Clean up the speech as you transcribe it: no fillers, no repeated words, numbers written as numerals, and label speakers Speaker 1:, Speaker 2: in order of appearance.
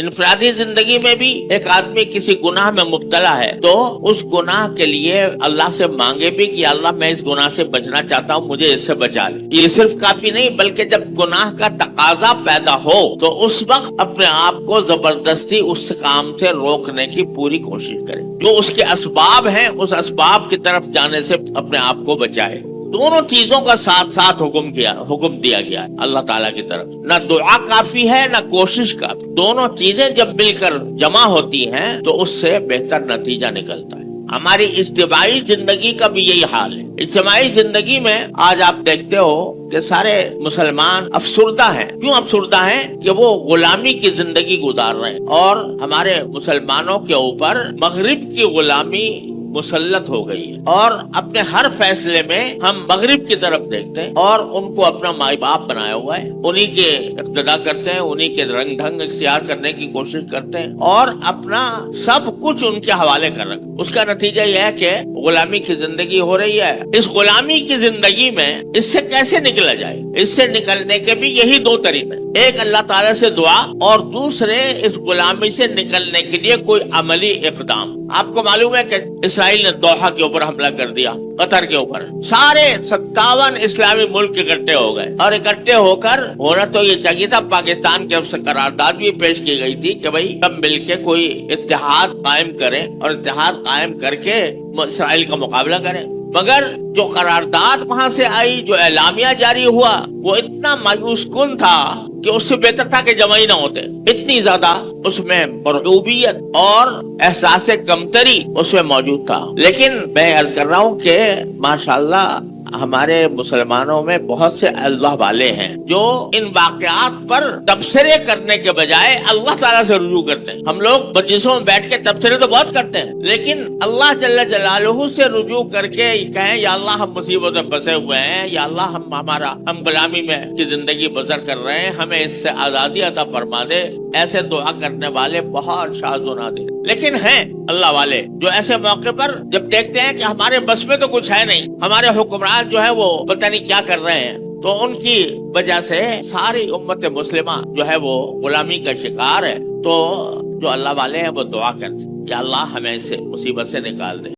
Speaker 1: انفرادی زندگی میں بھی ایک آدمی کسی گناہ میں مبتلا ہے تو اس گناہ کے لیے اللہ سے مانگے بھی کہ اللہ میں اس گناہ سے بچنا چاہتا ہوں، مجھے اس سے بچا لے۔ یہ صرف کافی نہیں بلکہ جب گناہ کا تقاضا پیدا ہو تو اس وقت اپنے آپ کو زبردستی اس کام سے روکنے کی پوری کوشش کرے، جو اس کے اسباب ہیں اس اسباب کی طرف جانے سے اپنے آپ کو بچائے۔ دونوں چیزوں کا ساتھ ساتھ حکم دیا گیا ہے اللہ تعالیٰ کی طرف۔ نہ دعا کافی ہے نہ کوشش کافی، دونوں چیزیں جب مل کر جمع ہوتی ہیں تو اس سے بہتر نتیجہ نکلتا ہے۔ ہماری اجتماعی زندگی کا بھی یہی حال ہے۔ اجتماعی زندگی میں آج آپ دیکھتے ہو کہ سارے مسلمان افسردہ ہیں۔ کیوں افسردہ ہیں؟ کہ وہ غلامی کی زندگی گزار رہے ہیں، اور ہمارے مسلمانوں کے اوپر مغرب کی غلامی مسلط ہو گئی ہے، اور اپنے ہر فیصلے میں ہم مغرب کی طرف دیکھتے ہیں اور ان کو اپنا مائی باپ بنایا ہوا ہے، انہی کے اقتدا کرتے ہیں، انہی کے رنگ ڈھنگ اختیار کرنے کی کوشش کرتے ہیں اور اپنا سب کچھ ان کے حوالے کر رکھتے ہیں۔ اس کا نتیجہ یہ ہے کہ غلامی کی زندگی ہو رہی ہے۔ اس غلامی کی زندگی میں اس سے کیسے نکلا جائے؟ اس سے نکلنے کے بھی یہی دو طریقے، ایک اللہ تعالیٰ سے دعا اور دوسرے اس غلامی سے نکلنے کے لیے کوئی عملی اقدام۔ آپ کو معلوم ہے کہ اسرائیل نے دوحہ کے اوپر حملہ کر دیا، قطر کے اوپر، سارے 57 اسلامی ملک اکٹھے ہو گئے، اور اکٹھے ہو کر ہونا تو یہ چاہیے تھا، پاکستان کے سے قرارداد بھی پیش کی گئی تھی کہ بھائی سب مل کے کوئی اتحاد قائم کریں اور اتحاد قائم کر کے اسرائیل کا مقابلہ کریں، مگر جو قرارداد وہاں سے آئی، جو اعلامیہ جاری ہوا، وہ اتنا مایوس کن تھا کہ اس سے بہتر تھا کہ جمع ہی نہ ہوتے۔ اتنی زیادہ اس میں مرعوبیت اور احساس کمتری اس میں موجود تھا۔ لیکن میں عرض کر رہا ہوں کہ ماشاءاللہ ہمارے مسلمانوں میں بہت سے اللہ والے ہیں جو ان واقعات پر تبصرے کرنے کے بجائے اللہ تعالیٰ سے رجوع کرتے ہیں۔ ہم لوگ مجلسوں میں بیٹھ کے تبصرے تو بہت کرتے ہیں، لیکن اللہ جل جلالہ سے رجوع کر کے کہیں یا اللہ ہم مصیبت میں پھنسے ہوئے ہیں، یا اللہ ہم غلامی میں کی زندگی بسر کر رہے ہیں، ہمیں اس سے آزادی عطا فرما دے، ایسے دعا کرنے والے بہت شاذ و نادر لیکن ہیں اللہ والے جو ایسے موقع پر جب دیکھتے ہیں کہ ہمارے بس میں تو کچھ ہے نہیں، ہمارے حکمران جو ہے وہ پتہ نہیں کیا کر رہے ہیں، تو ان کی وجہ سے ساری امت مسلمہ جو ہے وہ غلامی کا شکار ہے، تو جو اللہ والے ہیں وہ دعا کرتے ہیں یا اللہ ہمیں اس سے مصیبت سے نکال دے۔